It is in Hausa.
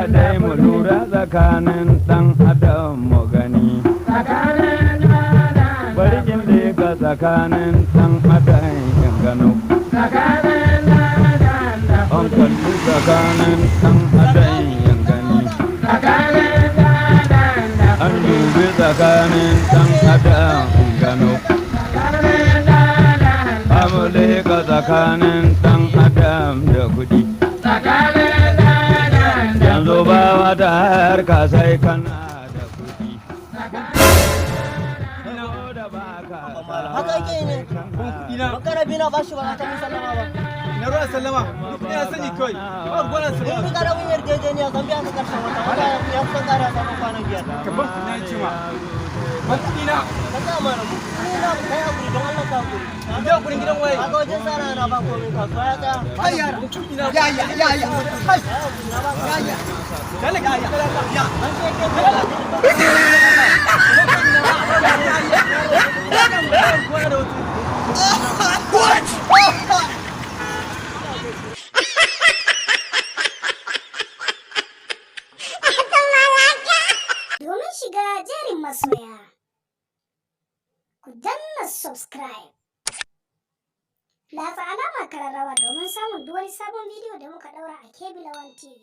Adai mu lura tsakanin ɗan adam mu gani. Bari in leka tsakanin ɗan adam in gano. An kalli tsakanin ɗan adam in gani. An dubi tsakanin ɗan adam in gano. Amu leka tsakanin ɗan adam da kuɗi. Yanzu ba wata harka sai kana da kuɗi. Haka yake ne. Bakara bina ba shi ba ta musallama ba. Na ruwa sallama, ina sani kawai. Ba gwana sallama. Mun riga da mun yarjejeniya zan biya ka karshen wata. Wata ya kusan kara samun kwana biyar. Ka bar na ce ma. Ina. Ka sa mana mu. Ina kai hakuri don Allah ka hakuri. Da hakuri gidan waye. Kaga wajen sana na ba komai kasuwa ya tsaya. Ai ya. Ya. Hai. Ya. Dale ka ya. Ya. An ce ke Domin shiga jerin masoya, ku danna subscribe. Latsa alama kararrawa domin samun duk wani sabon bidiyo da muka ɗaura a Kebbi Lawan TV.